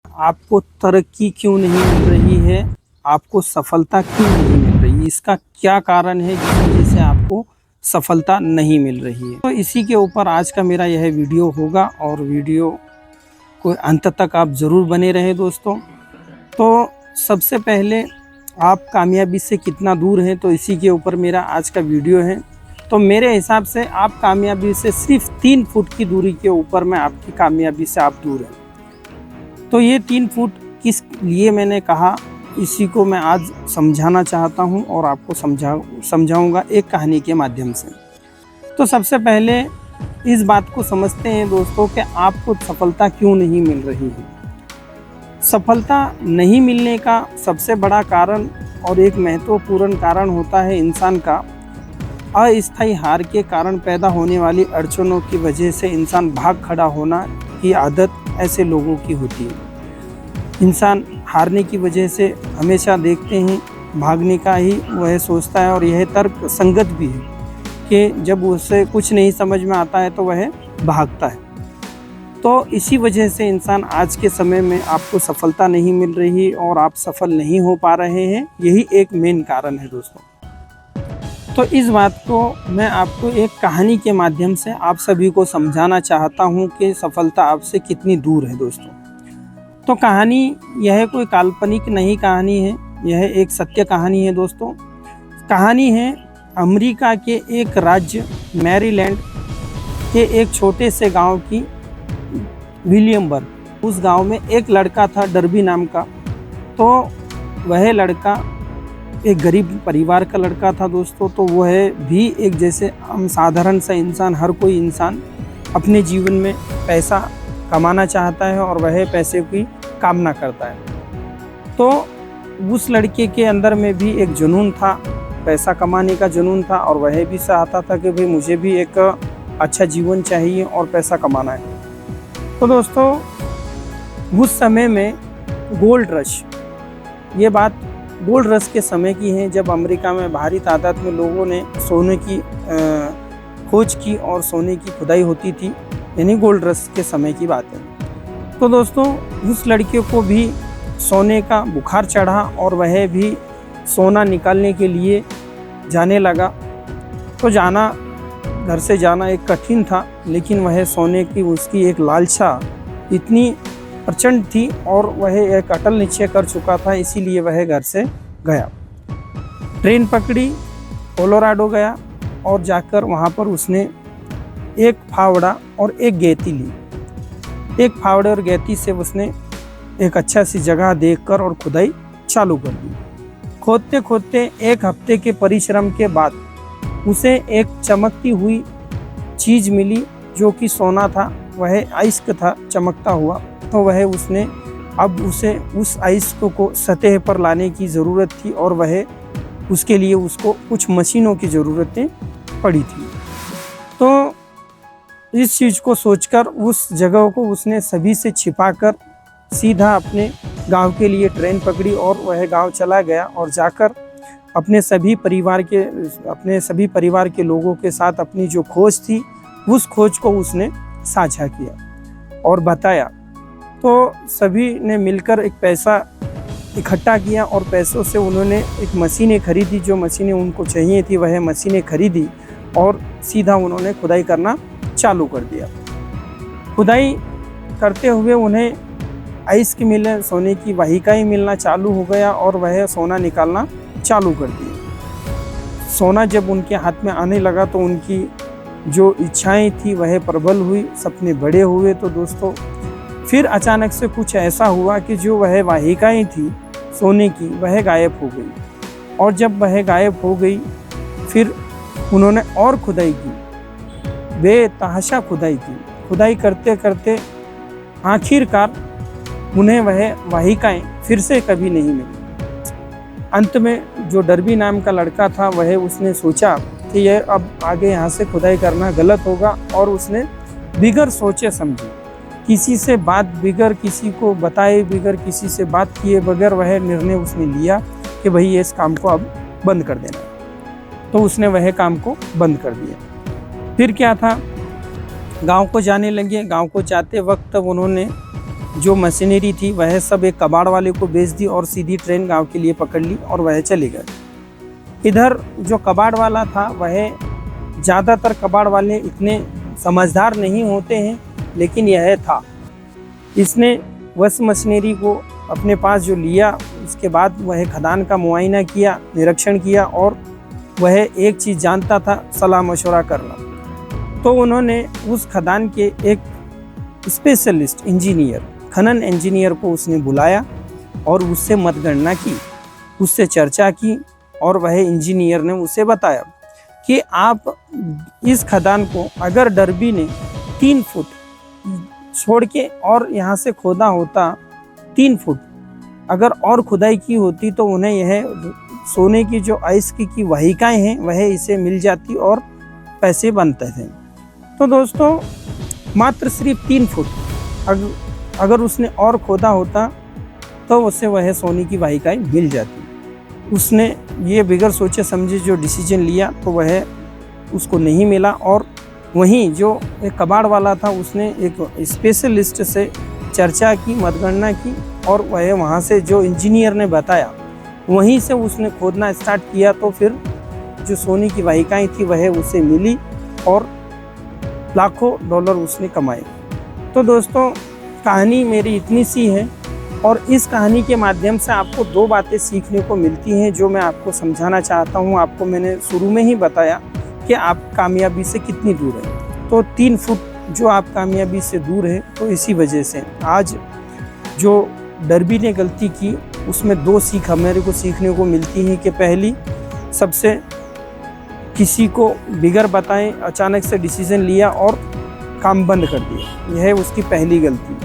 आपको तरक्की क्यों नहीं मिल रही है, आपको सफलता क्यों नहीं मिल रही है, इसका क्या कारण है जिस वजह से आपको सफलता नहीं मिल रही है। तो इसी के ऊपर आज का मेरा यह वीडियो होगा और वीडियो को अंत तक आप ज़रूर बने रहें दोस्तों। तो सबसे पहले आप कामयाबी से कितना दूर हैं, तो इसी के ऊपर मेरा आज का वीडियो है। तो मेरे हिसाब से आप कामयाबी से सिर्फ 3 फुट की दूरी के ऊपर में आपकी कामयाबी से आप दूर हैं। तो ये 3 फुट किस लिए मैंने कहा, इसी को मैं आज समझाना चाहता हूँ और आपको समझाऊंगा एक कहानी के माध्यम से। तो सबसे पहले इस बात को समझते हैं दोस्तों कि आपको सफलता क्यों नहीं मिल रही है। सफलता नहीं मिलने का सबसे बड़ा कारण और एक महत्वपूर्ण कारण होता है इंसान का अस्थायी हार के कारण पैदा होने वाली अड़चनों की वजह से इंसान भाग खड़ा होना की आदत ऐसे लोगों की होती है। इंसान हारने की वजह से हमेशा देखते हैं भागने का ही वह सोचता है, और यह तर्क संगत भी है कि जब उसे कुछ नहीं समझ में आता है तो वह भागता है। तो इसी वजह से इंसान आज के समय में आपको सफलता नहीं मिल रही और आप सफल नहीं हो पा रहे हैं, यही एक मेन कारण है दोस्तों। तो इस बात को मैं आपको एक कहानी के माध्यम से आप सभी को समझाना चाहता हूं कि सफलता आपसे कितनी दूर है दोस्तों। तो कहानी यह कोई काल्पनिक नहीं कहानी है, यह एक सत्य कहानी है दोस्तों। कहानी है अमेरिका के एक राज्य मैरीलैंड के एक छोटे से गांव की, विलियमबर्ग। उस गांव में एक लड़का था डर्बी नाम का। तो वह लड़का एक गरीब परिवार का लड़का था दोस्तों। तो वह भी एक जैसे हम साधारण सा इंसान, हर कोई इंसान अपने जीवन में पैसा कमाना चाहता है और वह पैसे की कामना करता है। तो उस लड़के के अंदर में भी एक जुनून था, पैसा कमाने का जुनून था, और वह भी चाहता था कि भाई मुझे भी एक अच्छा जीवन चाहिए और पैसा कमाना है। तो दोस्तों उस समय में गोल्ड रश, ये बात गोल्ड रश के समय की है, जब अमेरिका में भारी तादाद में लोगों ने सोने की खोज की और सोने की खुदाई होती थी, यानी गोल्ड रश के समय की बात है। तो दोस्तों उस लड़के को भी सोने का बुखार चढ़ा और वह भी सोना निकालने के लिए जाने लगा। तो घर से जाना एक कठिन था, लेकिन वह सोने की उसकी एक लालसा इतनी प्रचंड थी और वह एक अटल निश्चय कर चुका था, इसीलिए वह घर से गया। ट्रेन पकड़ी, कोलोराडो गया और जाकर वहाँ पर उसने एक फावड़ा और एक गैती ली। एक फावड़े और गैती से उसने एक अच्छा सी जगह देखकर और खुदाई चालू कर दी। खोदते खोदते एक हफ्ते के परिश्रम के बाद उसे एक चमकती हुई चीज़ मिली जो कि सोना था, वह आइस्क था चमकता हुआ। तो वह उसने अब उसे उस आइस्क को सतह पर लाने की ज़रूरत थी और वह उसके लिए उसको कुछ मशीनों की ज़रूरतें पड़ी थी। तो इस चीज़ को सोचकर उस जगह को उसने सभी से छिपाकर सीधा अपने गांव के लिए ट्रेन पकड़ी और वह गांव चला गया और जाकर अपने सभी परिवार के लोगों के साथ अपनी जो खोज थी उस खोज को उसने साझा किया और बताया। तो सभी ने मिलकर एक पैसा इकट्ठा किया और पैसों से उन्होंने एक मशीनें खरीदी, जो मशीनें उनको चाहिए थी वह मशीनें खरीदी और सीधा उन्होंने खुदाई करना चालू कर दिया। खुदाई करते हुए उन्हें आइस्क मिले, सोने की वाहिकाएं मिलना चालू हो गया और वह सोना निकालना चालू कर दिया। सोना जब उनके हाथ में आने लगा तो उनकी जो इच्छाएं थी वह प्रबल हुई, सपने बड़े हुए। तो दोस्तों फिर अचानक से कुछ ऐसा हुआ कि जो वह वाहिकाएं थी सोने की वह गायब हो गई, और जब वह गायब हो गई फिर उन्होंने और खुदाई की, बेतहाशा खुदाई की। खुदाई करते करते आखिरकार उन्हें वह वाहिकाएं फिर से कभी नहीं मिली। अंत में जो डर्बी नाम का लड़का था वह उसने सोचा कि यह अब आगे यहाँ से खुदाई करना गलत होगा, और उसने बिगर सोचे समझे, किसी से बात बिगर किसी को बताए, बिगर किसी से बात किए बगैर वह निर्णय उसने लिया कि भाई इस काम को अब बंद कर देना। तो उसने वह काम को बंद कर दिया। फिर क्या था, गांव को जाने लगे। गांव को जाते वक्त उन्होंने जो मशीनरी थी वह सब एक कबाड़ वाले को बेच दी और सीधी ट्रेन गांव के लिए पकड़ ली और वह चले गए। इधर जो कबाड़ वाला था वह ज़्यादातर कबाड़ वाले इतने समझदार नहीं होते हैं, लेकिन यह था, इसने उस मशीनरी को अपने पास जो लिया, उसके बाद वह खदान का मुआयना किया, निरीक्षण किया और वह एक चीज़ जानता था, सलाह मशवरा करना। तो उन्होंने उस खदान के एक स्पेशलिस्ट इंजीनियर, खनन इंजीनियर को उसने बुलाया और उससे मतगणना की, उससे चर्चा की और वह इंजीनियर ने उसे बताया कि आप इस खदान को अगर डर्बी ने 3 फुट छोड़ के और यहाँ से खोदा होता 3 फुट, अगर और खुदाई की होती तो उन्हें यह सोने की जो अयस्क की वाहिकाएँ हैं वह इसे मिल जाती और पैसे बनते थे। तो दोस्तों मात्र सिर्फ 3 फुट अगर उसने और खोदा होता तो उससे वह सोने की वाहिकाएँ मिल जाती। उसने ये बगैर सोचे समझे जो डिसीजन लिया तो वह उसको नहीं मिला। और वहीं जो एक कबाड़ वाला था उसने एक स्पेशलिस्ट से चर्चा की, मतगणना की और वह वहाँ से जो इंजीनियर ने बताया वहीं से उसने खोदना स्टार्ट किया। तो फिर जो सोने की वाहिकाएँ थी वह उसे मिली और लाखों डॉलर उसने कमाए। तो दोस्तों कहानी मेरी इतनी सी है और इस कहानी के माध्यम से आपको 2 बातें सीखने को मिलती हैं जो मैं आपको समझाना चाहता हूँ। आपको मैंने शुरू में ही बताया कि आप कामयाबी से कितनी दूर हैं। तो 3 फुट जो आप कामयाबी से दूर है, तो इसी वजह से आज जो डर्बी ने गलती की उसमें 2 सीख हमारे को सीखने को मिलती हैं कि पहली, सबसे किसी को बिगर बताएं अचानक से डिसीजन लिया और काम बंद कर दिया, यह उसकी पहली गलती।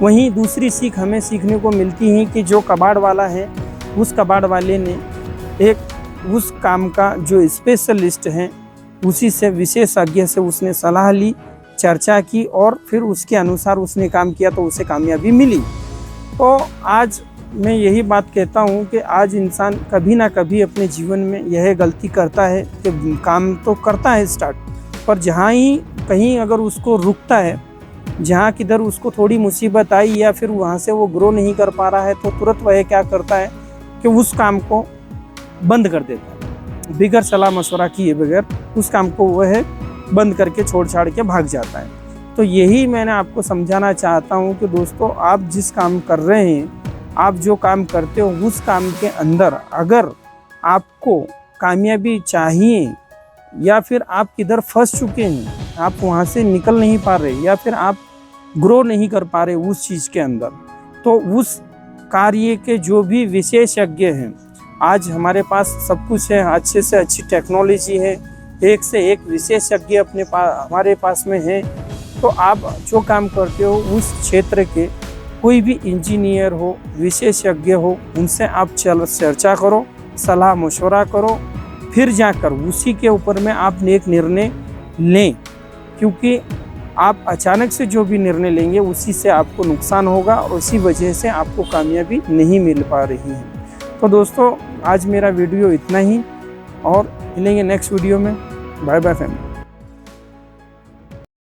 वहीं दूसरी सीख हमें सीखने को मिलती है कि जो कबाड़ वाला है उस कबाड़ वाले ने उस काम का जो स्पेशलिस्ट हैं उसी से, विशेषज्ञ से उसने सलाह ली, चर्चा की और फिर उसके अनुसार उसने काम किया तो उसे कामयाबी मिली। तो आज मैं यही बात कहता हूँ कि आज इंसान कभी ना कभी अपने जीवन में यह गलती करता है कि काम तो करता है स्टार्ट, पर जहाँ ही कहीं अगर उसको रुकता है, जहाँ किधर उसको थोड़ी मुसीबत आई या फिर वहाँ से वो ग्रो नहीं कर पा रहा है, तो तुरंत वह क्या करता है कि उस काम को बंद कर देता है, बिगर सलाह मशवरा किए बगैर उस काम को वह बंद करके छोड़ छाड़ के भाग जाता है। तो यही मैंने आपको समझाना चाहता हूँ कि दोस्तों आप जिस काम कर रहे हैं, आप जो काम करते हो उस काम के अंदर अगर आपको कामयाबी चाहिए या फिर आप किधर फंस चुके हैं, आप वहाँ से निकल नहीं पा रहे या फिर आप ग्रो नहीं कर पा रहे उस चीज़ के अंदर, तो उस कार्य के जो भी विशेषज्ञ हैं, आज हमारे पास सब कुछ है, अच्छे से अच्छी टेक्नोलॉजी है, एक से एक विशेषज्ञ हमारे पास में है। तो आप जो काम करते हो उस क्षेत्र के कोई भी इंजीनियर हो, विशेषज्ञ हो, उनसे आप चर्चा करो, सलाह मशवरा करो, फिर जाकर उसी के ऊपर में आप एक निर्णय लें, क्योंकि आप अचानक से जो भी निर्णय लेंगे उसी से आपको नुकसान होगा और उसी वजह से आपको कामयाबी नहीं मिल पा रही है। तो दोस्तों आज मेरा वीडियो इतना ही और मिलेंगे नेक्स्ट वीडियो में। Bye bye family.